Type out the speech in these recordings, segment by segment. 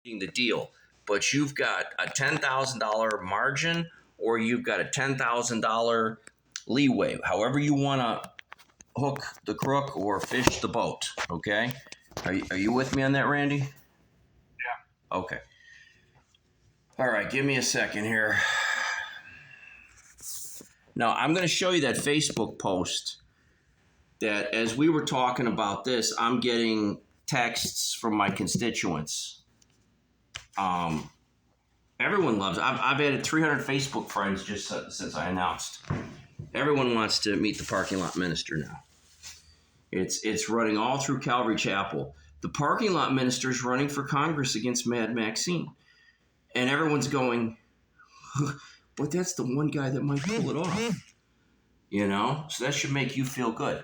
the deal, but you've got a $10,000 margin or you've got a $10,000 leeway, however you want to hook the crook or fish the boat. Okay, are you with me on that, Randy? Yeah. Okay. All right, give me a second here. Now I'm going to show you that Facebook post that, as we were talking about this, I'm getting texts from my constituents. Everyone loves it. I've added 300 Facebook friends just since I announced. Everyone wants to meet the parking lot minister now. It's running all through Calvary Chapel. The parking lot minister is running for Congress against Mad Maxine. And everyone's going, but that's the one guy that might pull it off. You know? So that should make you feel good.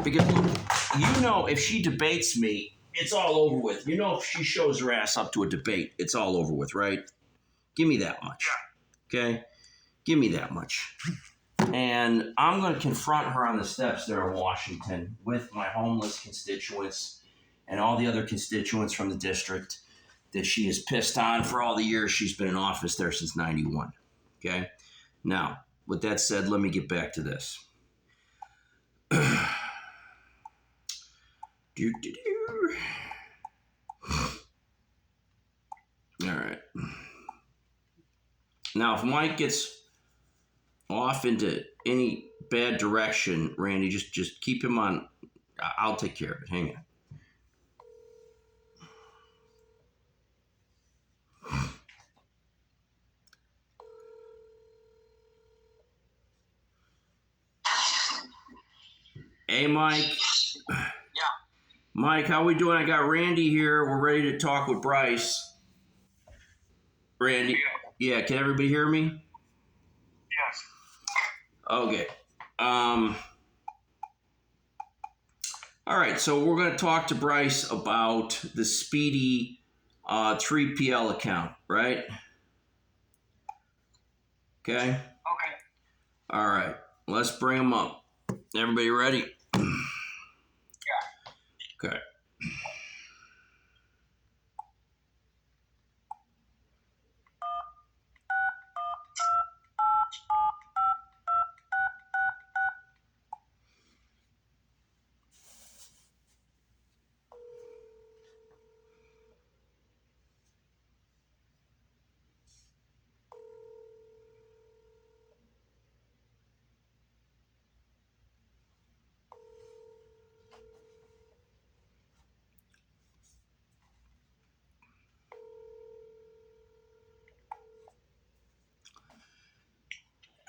Because, if she debates me, it's all over with. If she shows her ass up to a debate, it's all over with, right? Give me that much. Yeah. Okay? Give me that much. And I'm going to confront her on the steps there in Washington with my homeless constituents and all the other constituents from the district that she has pissed on for all the years she's been in office there since 91. Okay? Now, with that said, let me get back to this. All right. Now, if Mike gets off into any bad direction, Randy, just keep him on. I'll take care of it. Hang on. Hey, Mike. Yeah. Mike, how we doing? I got Randy here. We're ready to talk with Bryce. Randy. Yeah, can everybody hear me? Yes. Okay. All right, so we're going to talk to Bryce about the Spee 3PL account, right? Okay? Okay. All right, let's bring him up. Everybody ready? Yeah. Okay.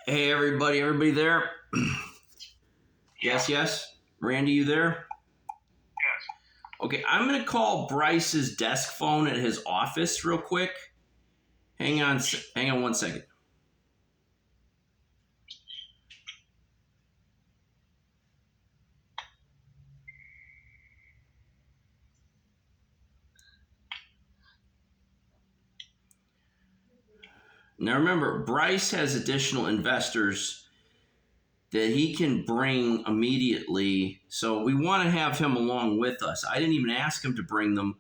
Hey, everybody there? Yes. Randy, you there? Yes. Okay, I'm going to call Bryce's desk phone at his office real quick. Hang on 1 second. Now remember, Bryce has additional investors that he can bring immediately. So we want to have him along with us. I didn't even ask him to bring them,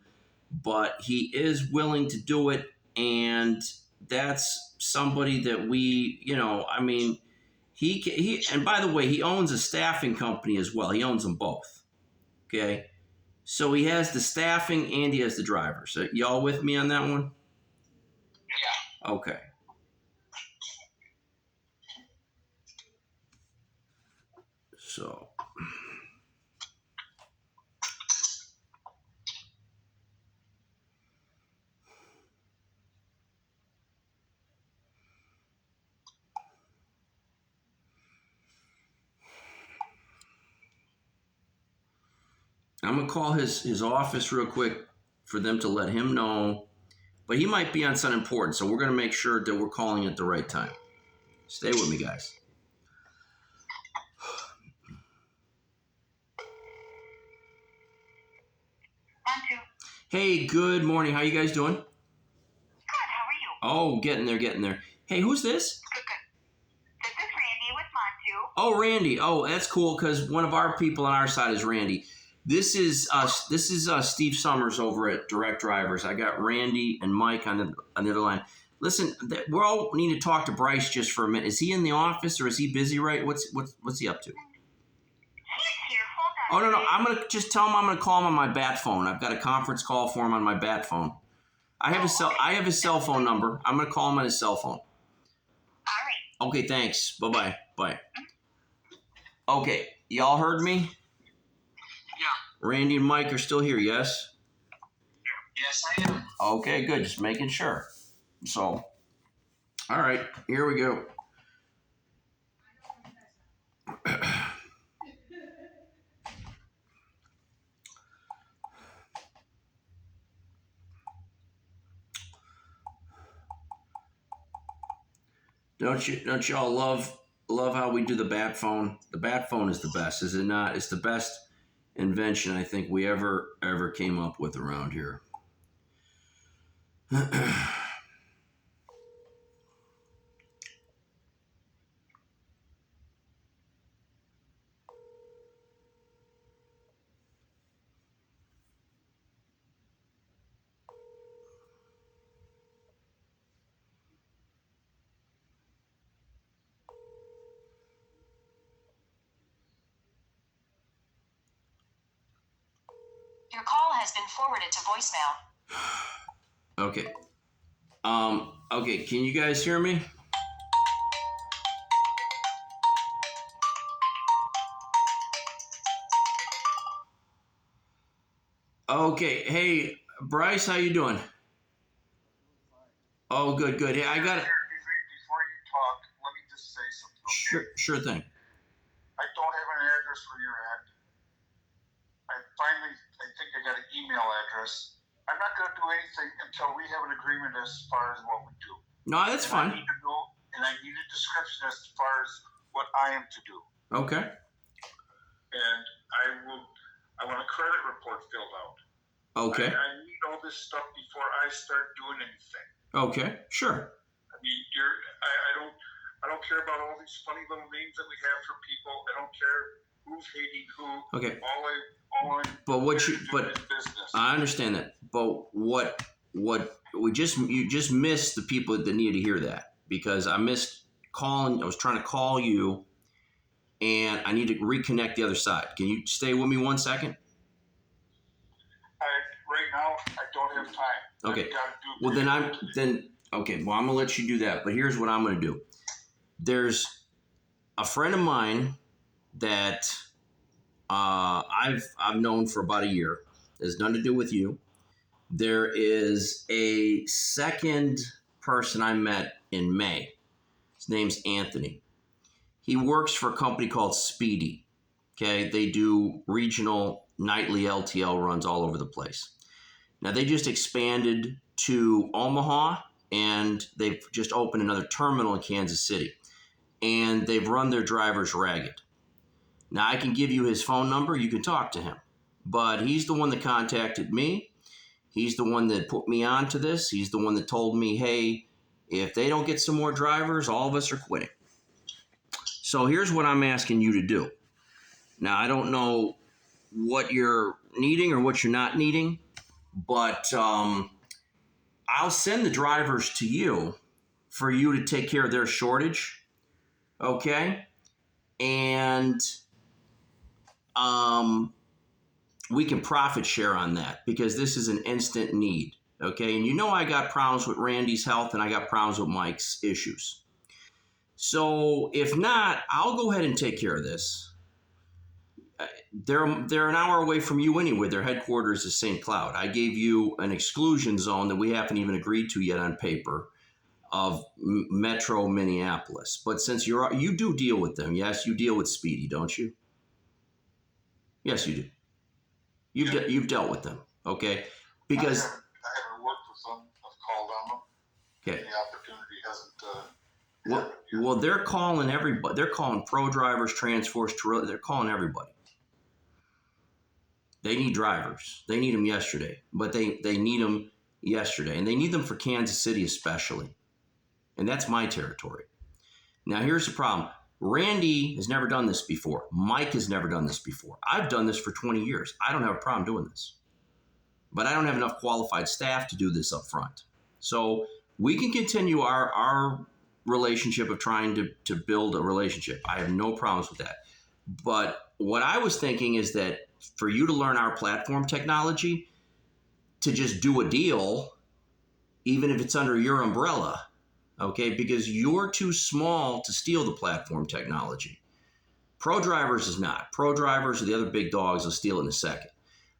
but he is willing to do it. And that's somebody that we, he and by the way, he owns a staffing company as well. He owns them both. Okay. So he has the staffing and he has the driver. So y'all with me on that one? Yeah. Okay. So, I'm going to call his office real quick for them to let him know. But he might be on something important, so we're going to make sure that we're calling at the right time. Stay with me, guys. Montu. Hey, good morning. How you guys doing? Good. How are you? Oh, getting there. Hey, who's this? Good. This is Randy with Montu. Oh, Randy. Oh, that's cool because one of our people on our side is Randy. This is Steve Summers over at Direct Drivers. I got Randy and Mike on the other line. Listen, we all need to talk to Bryce just for a minute. Is he in the office or is he busy? Right? What's he up to? He's here. Oh Hold on. no, I'm gonna just tell him I'm gonna call him on my bat phone. I've got a conference call for him on my bat phone. I have his cell phone number. I'm gonna call him on his cell phone. All right. Okay, thanks. Bye. Okay, y'all heard me? Yeah. Randy and Mike are still here, yes? Yes, I am. Okay, good. Just making sure. So, all right, here we go. Don't y'all love how we do the bat phone? The bat phone is the best, is it not? It's the best invention I think we ever came up with around here. Your call has been forwarded to voicemail. Okay. Okay, can you guys hear me? Okay, hey, Bryce, how you doing? Oh, good. Hey, I got it. Before you talk, let me just say something. Okay? Sure thing. I don't have an address for your ad. I think I got an email address. I'm not going to do anything until we have an agreement as far as what we do. No, that's fine. I need to know, and I need a description as far as what I am to do. Okay. And I want a credit report filled out. Okay. I need all this stuff before I start doing anything. Okay, sure. I mean, I don't care about all these funny little names that we have for people. I don't care who's hating who. Okay. All I is business. I understand that. But what you just missed the people that needed to hear that, because I missed calling. I was trying to call you, and I need to reconnect the other side. Can you stay with me 1 second? Right now, I don't have time. Okay. Well, okay. Well, I'm gonna let you do that. But here's what I'm gonna do. There's a friend of mine that I've known for about a year. It has nothing to do with you. There is a second person I met in May. His name's Anthony. He works for a company called Spee. Okay, they do regional nightly LTL runs all over the place. Now they just expanded to Omaha, and they've just opened another terminal in Kansas City, and they've run their drivers ragged. Now I can give you his phone number. You can talk to him, but he's the one that contacted me. He's the one that put me onto this. He's the one that told me, hey, if they don't get some more drivers, all of us are quitting. So here's what I'm asking you to do. Now, I don't know what you're needing or what you're not needing, but I'll send the drivers to you for you to take care of their shortage, okay? And we can profit share on that, because this is an instant need, okay? And you know I got problems with Randy's health, and I got problems with Mike's issues. So if not, I'll go ahead and take care of this. They're an hour away from you anyway. Their headquarters is St. Cloud. I gave you an exclusion zone that we haven't even agreed to yet on paper of Metro Minneapolis. But since you do deal with them, yes, you deal with Spee, don't you? Yes, you do. You've dealt with them, okay? Because I haven't worked with them. I've called on them. Okay. The opportunity hasn't. Well, they're calling everybody. They're calling pro drivers, transforce, they're calling everybody. They need drivers. They need them yesterday, but they need them yesterday, and they need them for Kansas City especially, and that's my territory. Now, here's the problem. Randy has never done this before. Mike has never done this before. I've done this for 20 years. I don't have a problem doing this. But I don't have enough qualified staff to do this up front. So we can continue our relationship of trying to build a relationship. I have no problems with that. But what I was thinking is that for you to learn our platform technology, to just do a deal, even if it's under your umbrella, okay, because you're too small to steal the platform technology. Pro Drivers is not. Pro Drivers or the other big dogs will steal it in a second.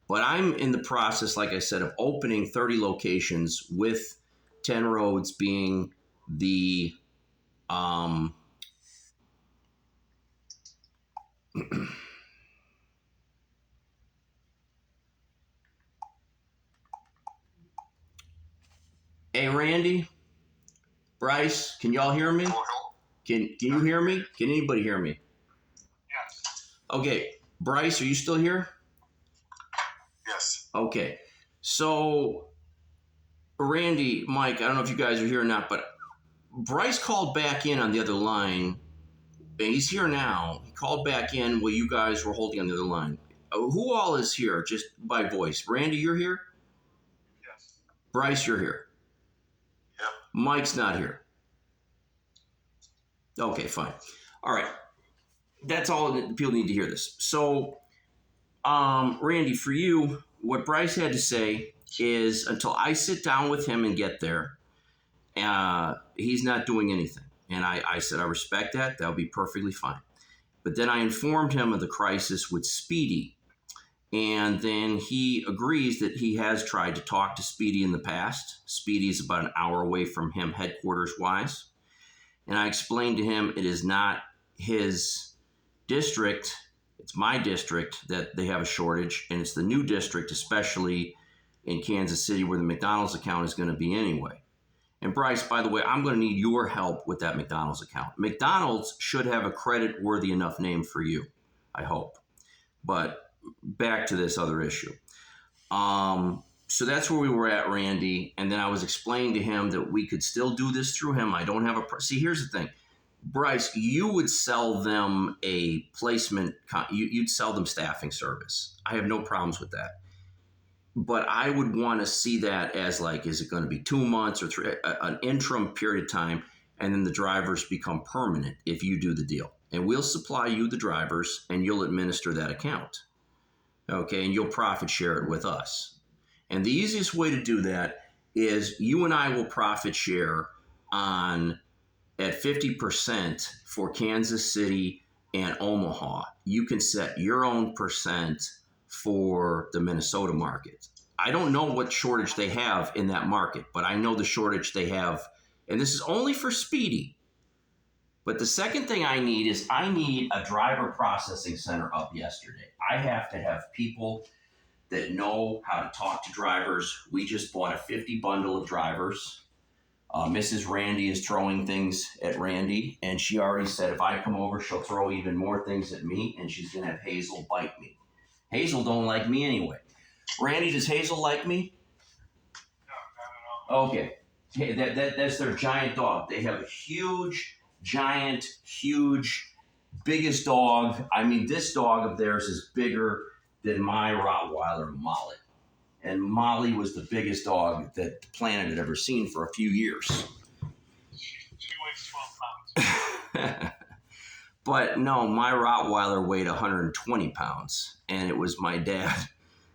But I'm in the process, like I said, of opening 30 locations with 10 roads being the Hey, Randy, Bryce, can y'all hear me? Can you hear me? Can anybody hear me? Yes. Okay, Bryce, are you still here? Yes. Okay, so Randy, Mike, I don't know if you guys are here or not, but Bryce called back in on the other line. He's here now. He called back in while you guys were holding on the other line. Who all is here just by voice? Randy, you're here? Yes. Bryce, you're here. Yep. Mike's not here. Okay, fine. All right. That's all that people need to hear this. So, Randy, for you, what Bryce had to say is until I sit down with him and get there, he's not doing anything. And I said, I respect that. That'll be perfectly fine. But then I informed him of the crisis with Speedy. And then he agrees that he has tried to talk to Speedy in the past. Speedy is about an hour away from him headquarters-wise. And I explained to him it is not his district, it's my district that they have a shortage, and it's the new district, especially in Kansas City, where the McDonald's account is going to be anyway. And Bryce, by the way, I'm going to need your help with that McDonald's account. McDonald's should have a credit-worthy enough name for you, I hope. But back to this other issue. So that's where we were at, Randy. And then I was explaining to him that we could still do this through him. I don't have a... See, here's the thing. Bryce, you would sell them a placement... You'd sell them staffing service. I have no problems with that. But I would want to see that as like, is it going to be 2 months or an interim period of time, and then the drivers become permanent if you do the deal. And we'll supply you the drivers, and you'll administer that account. Okay, and you'll profit share it with us. And the easiest way to do that is you and I will profit share on at 50% for Kansas City and Omaha. You can set your own percent for the Minnesota market. I don't know what shortage they have in that market, but I know the shortage they have, and this is only for Speedy. But the second thing I need is I need a driver processing center up yesterday. I have to have people that know how to talk to drivers. We just bought a 50 bundle of drivers. Mrs. Randy is throwing things at Randy, and she already said if I come over, she'll throw even more things at me, and she's going to have Hazel bite me. Hazel don't like me anyway. Randy, does Hazel like me? No, not at all. Okay. Hey, that's their giant dog. They have a huge, giant, huge, biggest dog. I mean, this dog of theirs is bigger than my Rottweiler, Molly. And Molly was the biggest dog that the planet had ever seen for a few years. She weighs 12 pounds. But no, my Rottweiler weighed 120 pounds. And it was my dad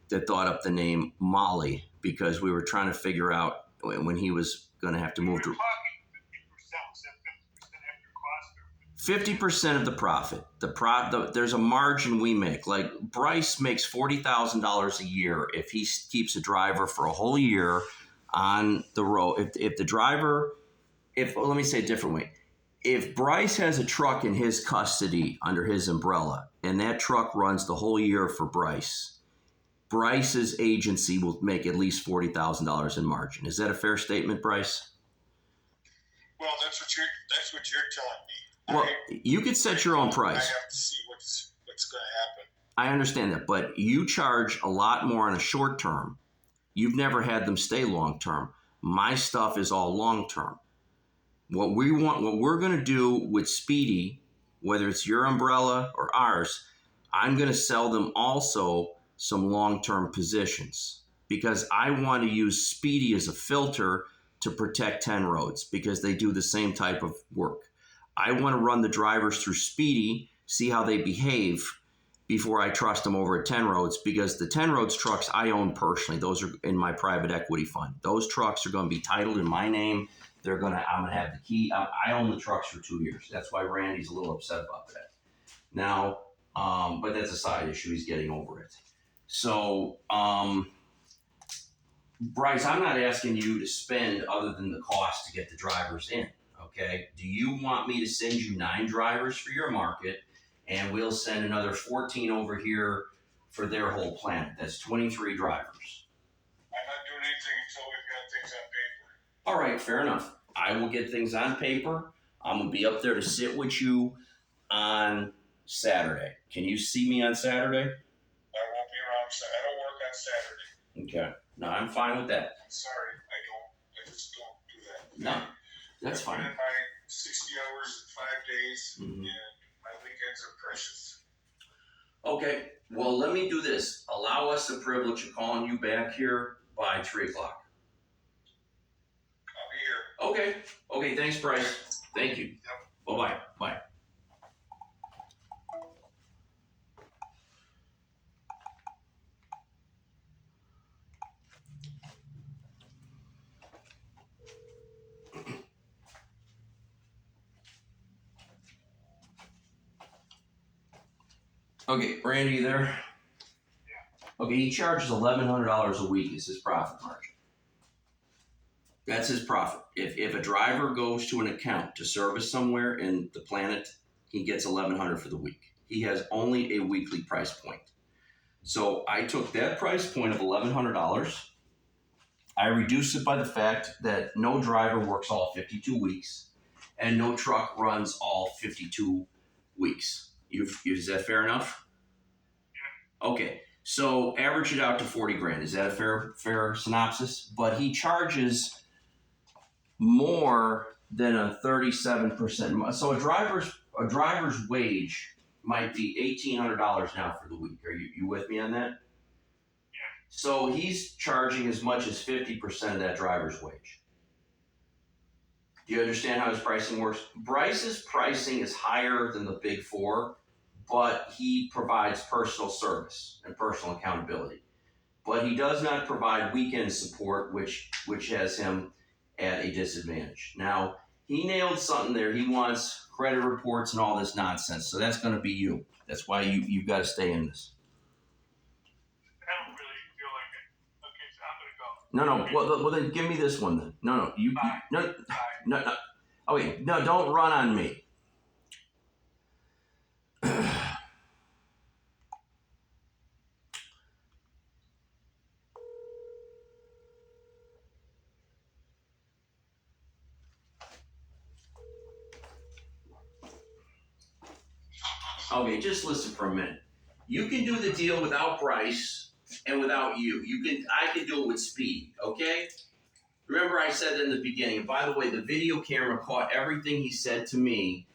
that thought up the name Molly because we were trying to figure out when he was going to have to move to... 50% of the profit. There's a margin we make. Like Bryce makes $40,000 a year if he keeps a driver for a whole year on the road. If the driver, let me say it a different way. If Bryce has a truck in his custody under his umbrella and that truck runs the whole year for Bryce, Bryce's agency will make at least $40,000 in margin. Is that a fair statement, Bryce? Well, that's what you're telling me. Well, you could set your own price. I have to see what's going to happen. I understand that, but you charge a lot more on a short term. You've never had them stay long term. My stuff is all long term. What we're going to do with Speedy, whether it's your umbrella or ours, I'm going to sell them also some long-term positions because I want to use Speedy as a filter to protect 10 roads because they do the same type of work. I want to run the drivers through Speedy, see how they behave before I trust them over at 10 roads because the 10 roads trucks I own personally. Those are in my private equity fund. Those trucks are going to be titled in my name. I'm going to have the key. I own the trucks for 2 years. That's why Randy's a little upset about that. Now, but that's a side issue. He's getting over it. So, Bryce, I'm not asking you to spend other than the cost to get the drivers in, okay? Do you want me to send you 9 drivers for your market, and we'll send another 14 over here for their whole planet? That's 23 drivers. I'm not doing anything until we've got things on paper. All right, fair enough. I will get things on paper. I'm going to be up there to sit with you on Saturday. Can you see me on Saturday? I won't be around. I don't work on Saturday. Okay. No, I'm fine with that. I'm sorry. I just don't do that. No, that's I fine. put in my 60 hours in 5 days, Mhm. and my weekends are precious. Okay, well, let me do this. Allow us the privilege of calling you back here by 3 o'clock. I'll be here. Okay. Okay, thanks, Bryce. Thank you. Yep. Bye-bye. Bye. Okay, Randy, you there? Yeah. Okay, he charges $1,100 a week as his profit margin. That's his profit. If a driver goes to an account to service somewhere in the planet, he gets $1,100 for the week. He has only a weekly price point. So I took that price point of $1,100. I reduced it by the fact that no driver works all 52 weeks and no truck runs all 52 weeks. Is that fair enough? Yeah. Okay. So average it out to 40 grand. Is that a fair synopsis? But he charges more than a 37%. So a driver's wage might be $1,800 now for the week. Are you with me on that? Yeah. So he's charging as much as 50% of that driver's wage. Do you understand how his pricing works? Bryce's pricing is higher than the big four, but he provides personal service and personal accountability. But he does not provide weekend support, which has him at a disadvantage. Now, he nailed something there. He wants credit reports and all this nonsense. So that's going to be you. That's why you've got to stay in this. I don't really feel like it. Okay, so I'm going to go. No. Well, then give me this one then. No. Bye. No. Okay, no, don't run on me. Okay, just listen for a minute. You can do the deal without Bryce and without you. I can do it with Spee, okay? Remember I said in the beginning, and by the way, the video camera caught everything he said to me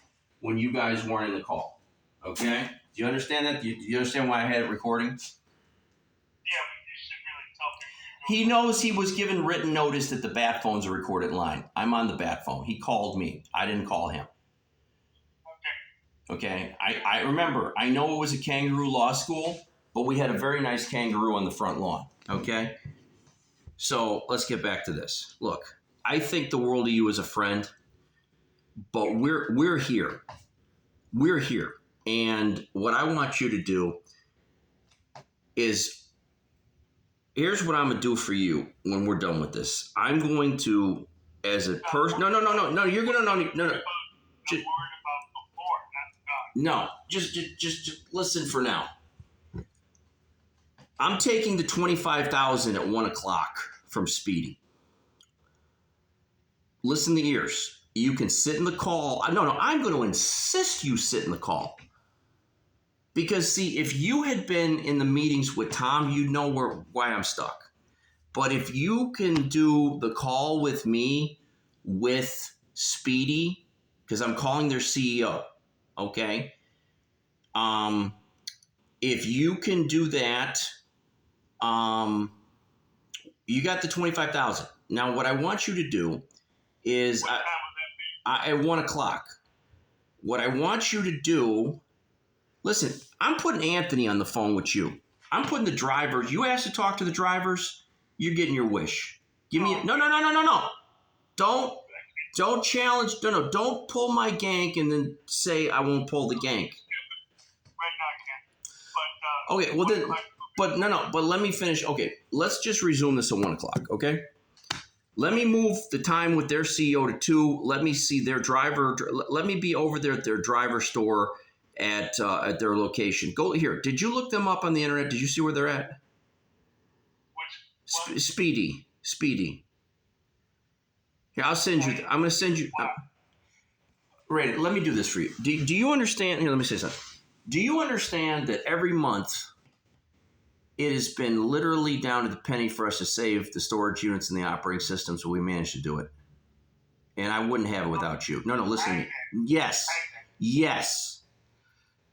when you guys weren't in the call, okay? Do you understand that? Do you understand why I had it recording? Yeah, but you should really tell people. He knows he was given written notice that the bat phone's a recorded line. I'm on the bat phone. He called me. I didn't call him. Okay, I remember, I know it was a kangaroo law school, but we had a very nice kangaroo on the front lawn, okay? So let's get back to this. Look, I think the world of you as a friend, but we're here. We're here. And what I want you to do is, here's what I'm going to do for you when we're done with this. I'm going to, as a person, no, you're going to, no. No, just listen for now. I'm taking the $25,000 at 1 o'clock from Speedy. Listen to ears. You can sit in the call. No, I'm going to insist you sit in the call. Because, see, if you had been in the meetings with Tom, you'd know why I'm stuck. But if you can do the call with me with Speedy, because I'm calling their CEO, Okay. If you can do that, you got the 25,000. Now, what I want you to do is What time would that be? at 1 o'clock. What I want you to do, listen, I'm putting Anthony on the phone with you. I'm putting the drivers. You asked to talk to the drivers. You're getting your wish. Give me no. Don't challenge. No. Don't pull my gank and then say I won't pull the gank. Right now I can't. But Okay, well then, 1 o'clock. but no. But let me finish. Okay, let's just resume this at 1 o'clock. Okay. Let me move the time with their CEO to 2. Let me see their driver. Let me be over there at their driver store at their location. Go here. Did you look them up on the internet? Did you see where they're at? Which Speedy. Here, I'll send you. I'm going to send you. Right. Let me do this for you. Do you understand? Here, let me say something. Do you understand that every month it has been literally down to the penny for us to save the storage units and the operating system, so we managed to do it. And I wouldn't have it without you. No, listen to me. Yes.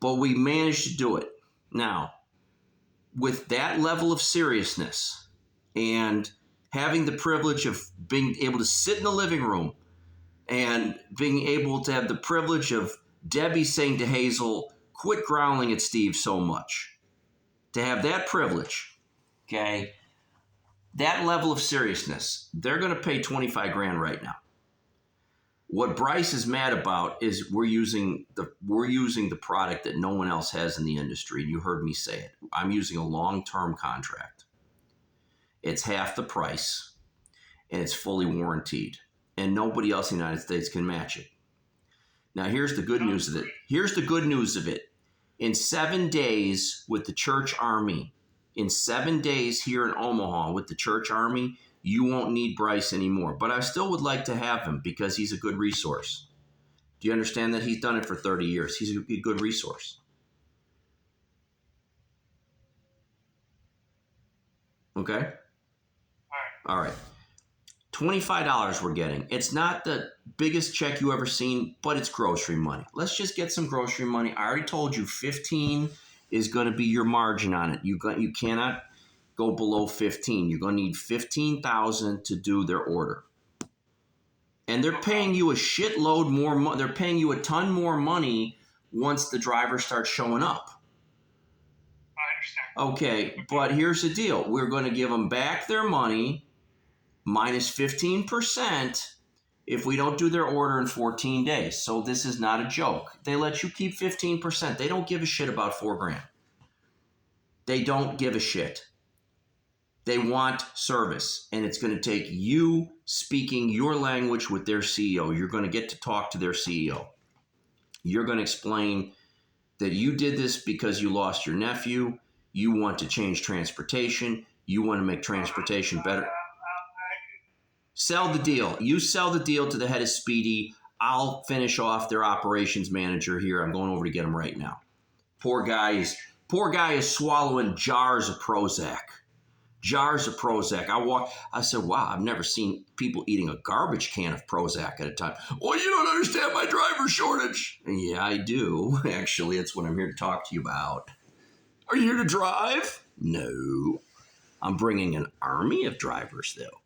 But we managed to do it. Now, with that level of seriousness and having the privilege of being able to sit in the living room and being able to have the privilege of Debbie saying to Hazel, quit growling at Steve so much. To have that privilege, okay, that level of seriousness, they're going to pay 25 grand right now. What Bryce is mad about is we're using the product that no one else has in the industry. And you heard me say it. I'm using a long-term contract. It's half the price, and it's fully warranted. And nobody else in the United States can match it. Now, here's the good news of it. In 7 days with the Church Army, in 7 days here in Omaha with the Church Army, you won't need Bryce anymore. But I still would like to have him because he's a good resource. Do you understand that? He's done it for 30 years. He's a good resource. Okay? All right. $25 we're getting. It's not the biggest check you ever seen, but it's grocery money. Let's just get some grocery money. I already told you 15 is going to be your margin on it. You cannot go below 15. You're going to need 15,000 to do their order. And they're paying you a shitload more money. They're paying you a ton more money once the drivers start showing up. I understand. Okay, but here's the deal. We're going to give them back their money minus 15% if we don't do their order in 14 days. So this is not a joke. They let you keep 15%. They don't give a shit about 4 grand. They don't give a shit. They want service, and it's going to take you speaking your language with their CEO. You're going to get to talk to their CEO. You're going to explain that you did this because you lost your nephew. You want to change transportation. You want to make transportation better. Sell the deal. You sell the deal to the head of Speedy. I'll finish off their operations manager here. I'm going over to get him right now. Poor guy is swallowing jars of Prozac. I said, wow, I've never seen people eating a garbage can of Prozac at a time. Well, you don't understand my driver shortage. Yeah, I do. Actually, that's what I'm here to talk to you about. Are you here to drive? No. I'm bringing an army of drivers, though.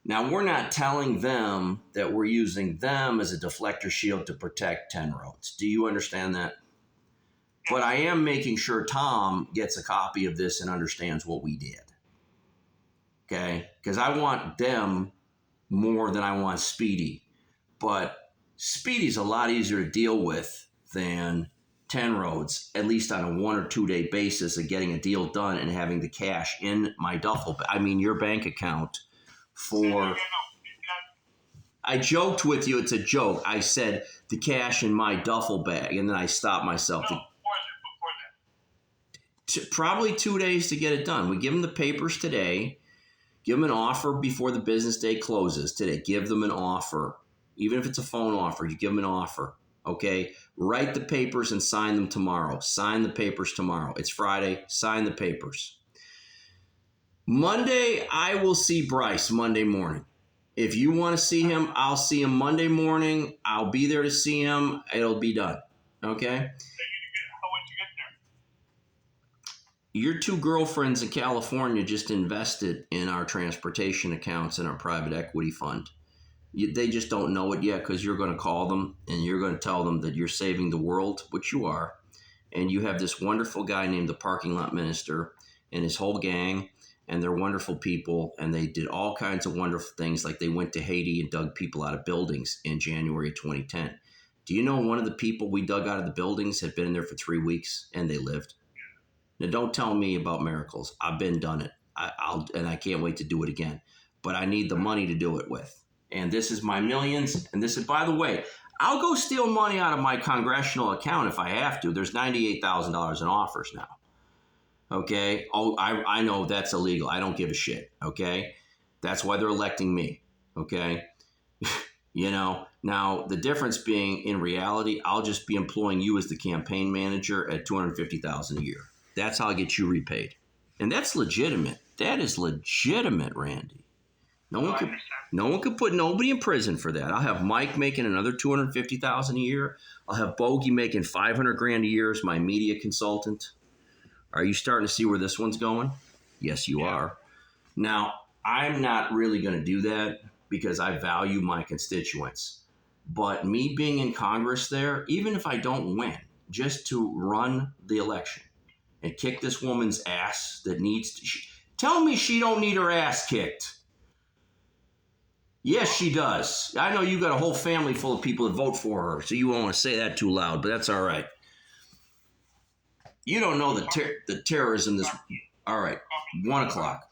Now, we're not telling them that we're using them as a deflector shield to protect 10 roads. Do you understand that? But I am making sure Tom gets a copy of this and understands what we did. Okay? Because I want them more than I want Speedy. But Speedy's a lot easier to deal with than 10 roads, at least on a 1 or 2 day basis of getting a deal done and having the cash in my your bank account for... I joked with you, it's a joke. I said the cash in my duffel bag, and then I stopped myself. Before that. Probably 2 days to get it done. We give them the papers today. Give them an offer before the business day closes today. Give them an offer. Even if it's a phone offer, you give them an offer. Okay? Write the papers and sign them tomorrow. Sign the papers tomorrow. It's Friday. Sign the papers. Monday, I will see Bryce Monday morning. If you want to see him, I'll see him Monday morning. I'll be there to see him. It'll be done. Okay? How would you get there? Your two girlfriends in California just invested in our transportation accounts and our private equity fund. They just don't know it yet because you're going to call them and you're going to tell them that you're saving the world, which you are. And you have this wonderful guy named the parking lot minister and his whole gang, and they're wonderful people. And they did all kinds of wonderful things, like they went to Haiti and dug people out of buildings in January 2010. Do you know one of the people we dug out of the buildings had been in there for 3 weeks and they lived? Now, don't tell me about miracles. I've been done it. And I can't wait to do it again. But I need the money to do it with. And this is my millions. And this is, by the way, I'll go steal money out of my congressional account if I have to. There's $98,000 in offers now. Okay? Oh, I know that's illegal. I don't give a shit. Okay? That's why they're electing me. Okay? You know, now the difference being, in reality, I'll just be employing you as the campaign manager at $250,000 a year. That's how I get you repaid. And that's legitimate. That is legitimate, Randy. No one could put nobody in prison for that. I'll have Mike making another $250,000 a year. I'll have Bogey making $500,000 a year as my media consultant. Are you starting to see where this one's going? Yes, you are. Now, I'm not really going to do that because I value my constituents. But me being in Congress there, even if I don't win, just to run the election and kick this woman's ass that needs to... Tell me she don't need her ass kicked. Yes, she does. I know you got a whole family full of people that vote for her, so you won't want to say that too loud, but that's all right. You don't know the terrorism this... All right, 1 o'clock.